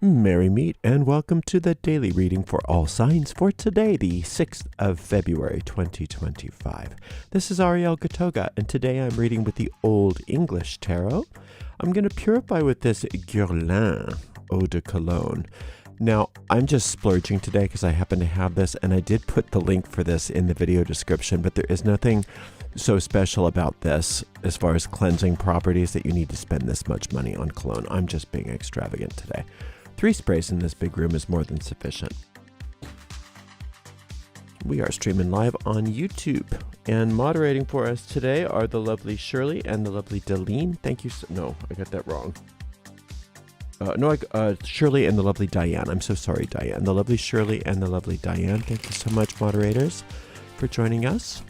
Merry meet and welcome to the daily reading for all signs for today, the 6th of February 2025. This is Ariel and today I'm reading with the Old English Tarot. I'm going to purify with this Guerlain Eau de Cologne. Now, I'm just splurging today because I happen to have this, and I did put the link for this in the video description, but there is nothing so special about this as far as cleansing properties that you need to spend this much money on cologne. I'm just being extravagant today. 3 sprays in this big room is more than sufficient. We are streaming live on YouTube, and moderating for us today are the lovely Shirley and the lovely Deline. Thank you. No, I got that wrong. Shirley and the lovely Diane. I'm so sorry, Diane. The lovely Shirley and the lovely Diane. Thank you so much, moderators, for joining us.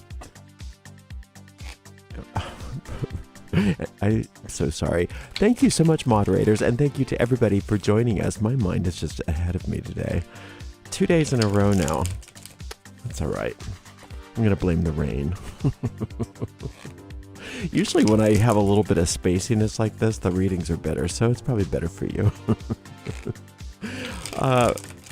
I'm so sorry. Thank you so much, moderators, and thank you to everybody for joining us. My mind is just ahead of me today. 2 days in a row now. That's all right. I'm going to blame the rain. Usually when I have a little bit of spaciness like this, the readings are better, so it's probably better for you.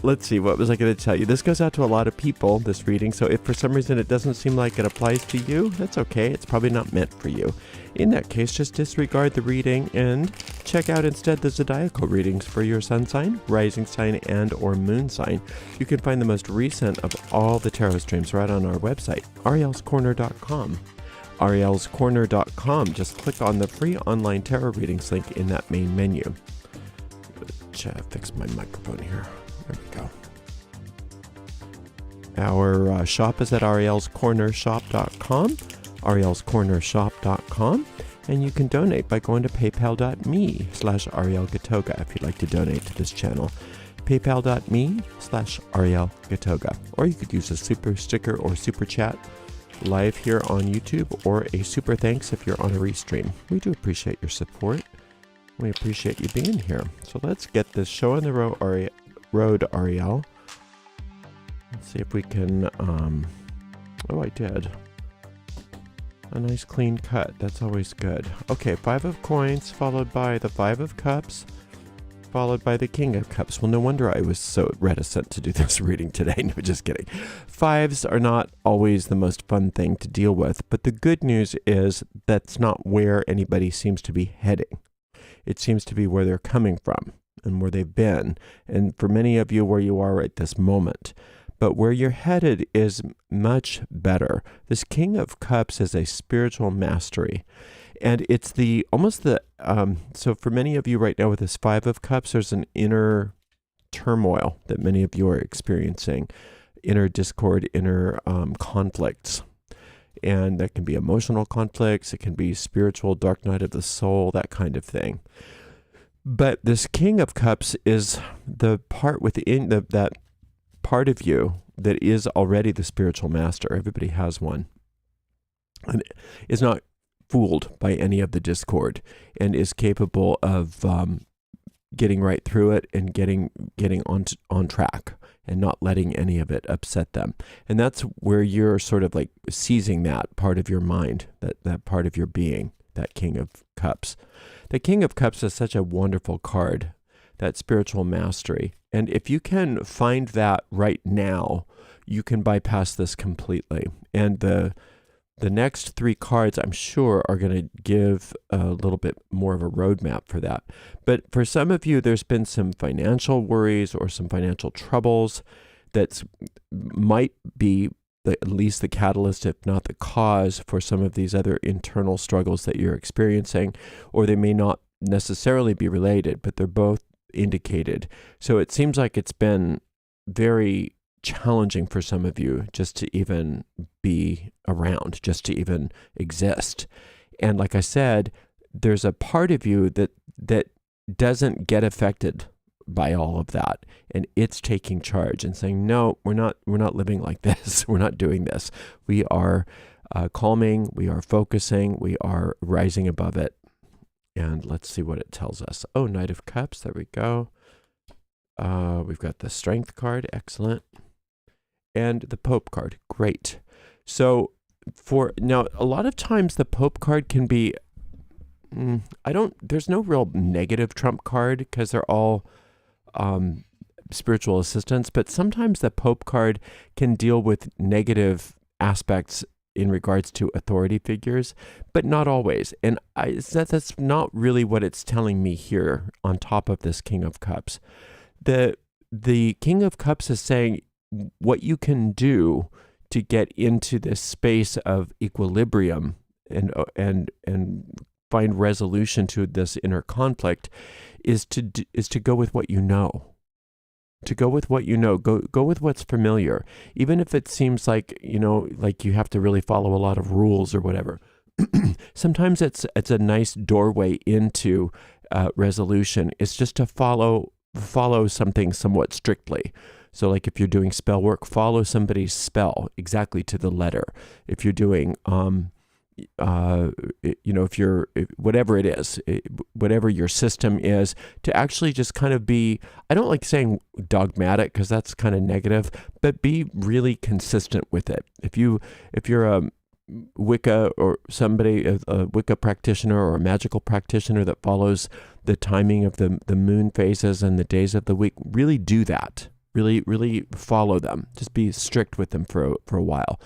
Let's see, what was I going to tell you? This goes out to a lot of people, this reading, so if for some reason it doesn't seem like it applies to you, that's okay. It's probably not meant for you. In that case, just disregard the reading and check out instead the zodiacal readings for your sun sign, rising sign, and or moon sign. You can find the most recent of all the tarot streams right on our website, arielscorner.com. arielscorner.com. Just click on the free online tarot readings link in that main menu. Fix my microphone here. There we go. Our shop is at arielscornershop.com, arielscornershop.com, and you can donate by going to paypal.me/arielgatoga if you'd like to donate to this channel. paypal.me/arielgatoga. Or you could use a super sticker or super chat live here on YouTube, or a super thanks if you're on a restream. We do appreciate your support. We appreciate you being here. So let's get this show on the road, Ariel. Let's see if we can, oh, I did. A nice clean cut. That's always good. Okay, 5 of coins, followed by the 5 of cups, followed by the King of Cups. Well, no wonder I was so reticent to do this reading today. No, just kidding. 5s are not always the most fun thing to deal with, but the good news is that's not where anybody seems to be heading. It seems to be where they're coming from and where they've been, and for many of you, where you are at this moment. But where you're headed is much better. This King of Cups is a spiritual mastery. And it's so for many of you right now with this 5 of Cups, there's an inner turmoil that many of you are experiencing, inner discord, inner conflicts. And that can be emotional conflicts, it can be spiritual dark night of the soul, that kind of thing. But this King of Cups is the part within that part of you that is already the spiritual master. Everybody has one. And is not fooled by any of the discord and is capable of getting right through it and getting on track and not letting any of it upset them. And that's where you're sort of like seizing that part of your mind, that part of your being, that King of Cups. The King of Cups is such a wonderful card, that spiritual mastery. And if you can find that right now, you can bypass this completely. And the next 3 cards, I'm sure, are going to give a little bit more of a roadmap for that. But for some of you, there's been some financial worries or some financial troubles that might be at least the catalyst, if not the cause, for some of these other internal struggles that you're experiencing, or they may not necessarily be related, but they're both indicated. So it seems like it's been very challenging for some of you just to even be around, just to even exist. And like I said, there's a part of you that doesn't get affected by all of that, and it's taking charge and saying, no, we're not living like this. We're not doing this. We are calming, we are focusing, we are rising above it. And let's see what it tells us. Oh, Knight of Cups, there we go. We've got the Strength card, excellent. And the Pope card, great. So now, a lot of times the Pope card can be, there's no real negative trump card because they're all spiritual assistance, but sometimes the Pope card can deal with negative aspects in regards to authority figures, but not always. And that's not really what it's telling me here on top of this King of Cups. The King of Cups is saying what you can do to get into this space of equilibrium and find resolution to this inner conflict is to go with what you know. To go with what you know, go with what's familiar, even if it seems like, like you have to really follow a lot of rules or whatever. Sometimes it's a nice doorway into resolution. It's just to follow something somewhat strictly. So like if you're doing spell work, follow somebody's spell exactly to the letter. If you're doing whatever it is, whatever your system is, to actually just kind of be, I don't like saying dogmatic because that's kind of negative, but be really consistent with it. If you're a Wicca or somebody, a Wicca practitioner or a magical practitioner that follows the timing of the moon phases and the days of the week, really do that. Really follow them. Just be strict with them for a while.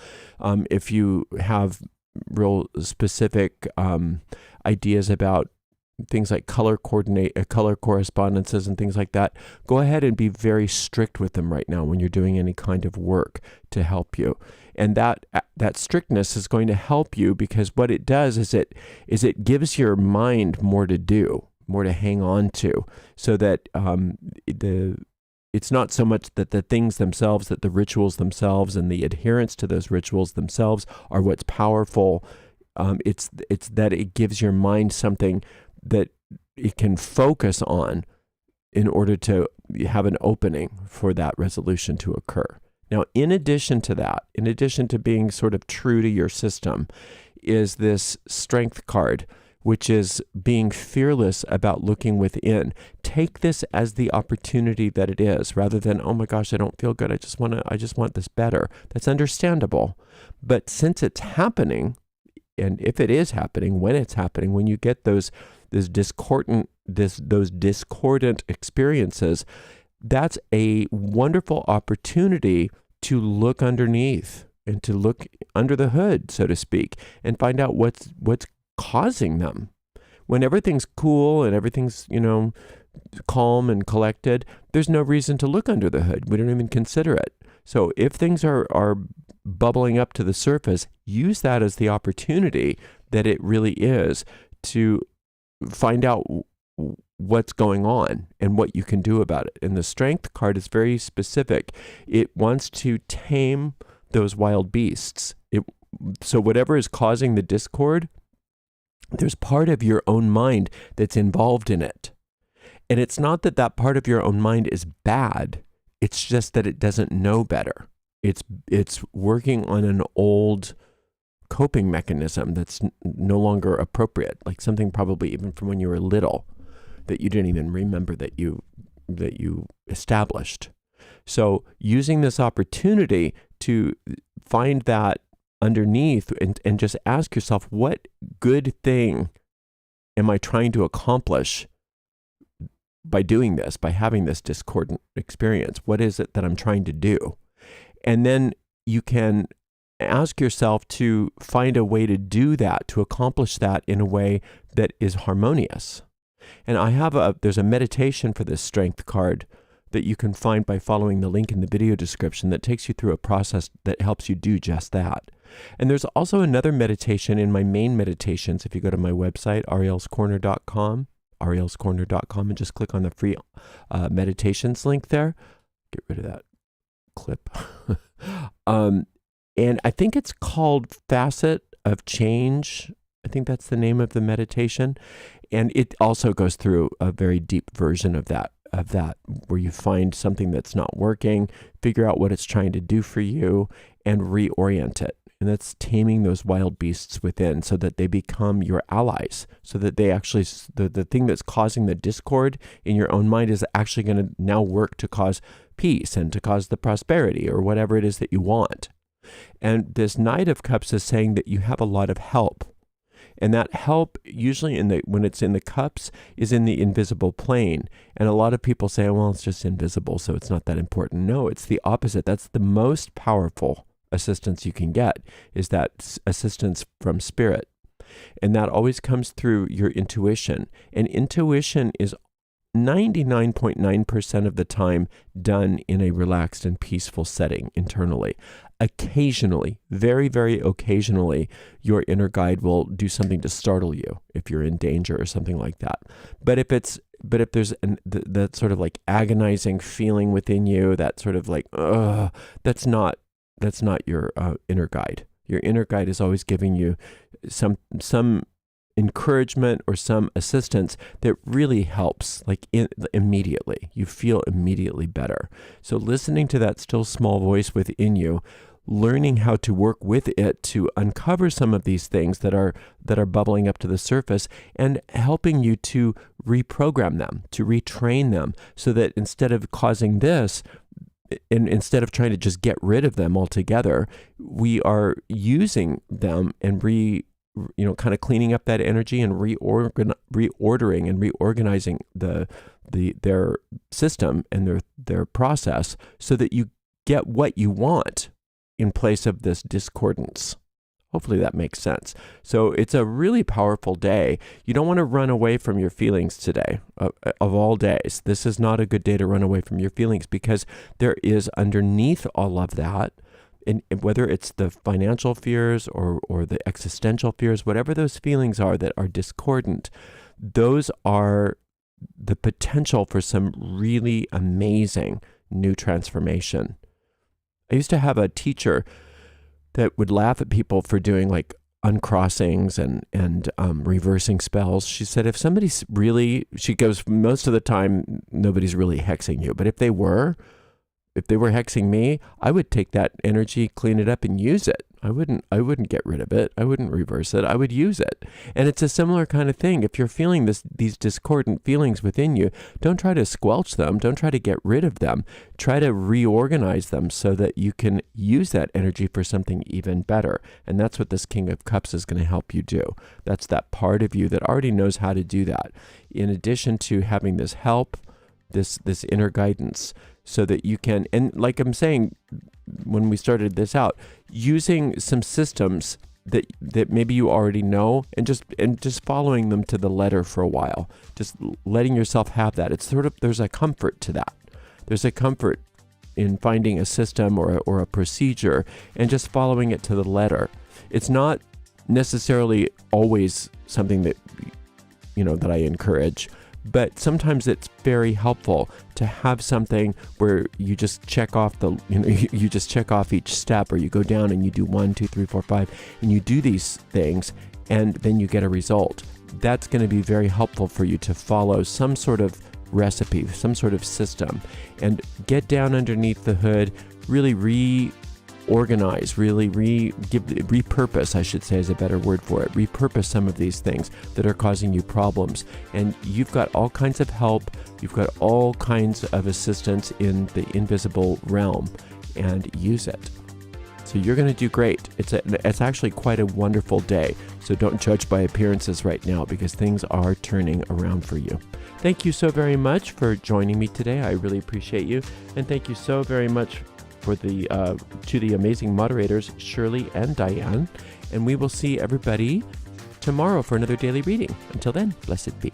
If you have real specific ideas about things like color correspondences and things like that, go ahead and be very strict with them right now when you're doing any kind of work to help you. And that strictness is going to help you, because what it does is it gives your mind more to do, more to hang on to, so that it's not so much that the things themselves, that the rituals themselves and the adherence to those rituals themselves are what's powerful. It's that it gives your mind something that it can focus on in order to have an opening for that resolution to occur. Now, in addition to that, in addition to being sort of true to your system, is this Strength card, which is being fearless about looking within. Take this as the opportunity that it is, rather than, oh my gosh, I don't feel good, I just want this better. That's understandable. But since it's happening, and if it is happening, when it's happening, when you get those discordant experiences, that's a wonderful opportunity to look underneath and to look under the hood, so to speak, and find out what's causing them. When everything's cool and everything's, calm and collected, there's no reason to look under the hood. We don't even consider it. So if things are bubbling up to the surface, use that as the opportunity that it really is to find out what's going on and what you can do about it. And the Strength card is very specific. It wants to tame those wild beasts. So whatever is causing the discord, there's part of your own mind that's involved in it. And it's not that part of your own mind is bad. It's just that it doesn't know better. It's working on an old coping mechanism that's no longer appropriate, like something probably even from when you were little that you didn't even remember that you established. So using this opportunity to find that underneath and just ask yourself, what good thing am I trying to accomplish by doing this, by having this discordant experience? What is it that I'm trying to do? And then you can ask yourself to find a way to do that, to accomplish that in a way that is harmonious. And there's a meditation for this Strength card that you can find by following the link in the video description that takes you through a process that helps you do just that. And there's also another meditation in my main meditations. If you go to my website, arielscorner.com, and just click on the free meditations link there. Get rid of that clip. And I think it's called Facet of Change. I think that's the name of the meditation. And it also goes through a very deep version of that, where you find something that's not working, figure out what it's trying to do for you, and reorient it. And that's taming those wild beasts within so that they become your allies, so that they actually, the thing that's causing the discord in your own mind is actually going to now work to cause peace and to cause the prosperity or whatever it is that you want. And this Knight of Cups is saying that you have a lot of help. And that help, usually when it's in the cups, is in the invisible plane. And a lot of people say, well, it's just invisible, so it's not that important. No, it's the opposite. That's the most powerful assistance you can get, is that assistance from spirit. And that always comes through your intuition. And intuition is 99.9% of the time done in a relaxed and peaceful setting internally. Occasionally, very, very occasionally, your inner guide will do something to startle you if you're in danger or something like that. But if there's that sort of like agonizing feeling within you, that sort of like, that's not your inner guide. Your inner guide is always giving you some encouragement or some assistance that really helps, like immediately. You feel immediately better. So listening to that still small voice within you, learning how to work with it to uncover some of these things that are bubbling up to the surface, and helping you to reprogram them, to retrain them, so that instead of causing this, and instead of trying to just get rid of them altogether, we are using them and kind of cleaning up that energy and reordering and reorganizing their system and their process, so that you get what you want in place of this discordance. Hopefully that makes sense. So it's a really powerful day. You don't want to run away from your feelings today, of all days. This is not a good day to run away from your feelings, because there is underneath all of that, and whether it's the financial fears or the existential fears, whatever those feelings are that are discordant, those are the potential for some really amazing new transformation. I used to have a teacher that would laugh at people for doing like uncrossings and reversing spells. She said, if somebody's really, she goes, most of the time, nobody's really hexing you. But if they were hexing me, I would take that energy, clean it up, and use it. I wouldn't get rid of it. I wouldn't reverse it. I would use it. And it's a similar kind of thing. If you're feeling these discordant feelings within you, don't try to squelch them. Don't try to get rid of them. Try to reorganize them so that you can use that energy for something even better. And that's what this King of Cups is going to help you do. That's that part of you that already knows how to do that. In addition to having this help, this inner guidance, so that you can, and like I'm saying, when we started this out, using some systems that maybe you already know, and just following them to the letter for a while, just letting yourself have that. It's sort of, there's a comfort to that. There's a comfort in finding a system or a procedure and just following it to the letter. It's not necessarily always something that, that I encourage, but sometimes it's very helpful to have something where you just check off you just check off each step, or you go down and you do 1, 2, 3, 4, 5, and you do these things, and then you get a result. That's going to be very helpful for you to follow some sort of recipe, some sort of system, and get down underneath the hood, really reorganize, really repurpose, I should say is a better word for it, repurpose some of these things that are causing you problems. And you've got all kinds of help, you've got all kinds of assistance in the invisible realm, and use it. So you're going to do great. It's actually quite a wonderful day. So don't judge by appearances right now, because things are turning around for you. Thank you so very much for joining me today. I really appreciate you. And thank you so very much to the amazing moderators, Shirley and Diane. And we will see everybody tomorrow for another daily reading. Until then, blessed be.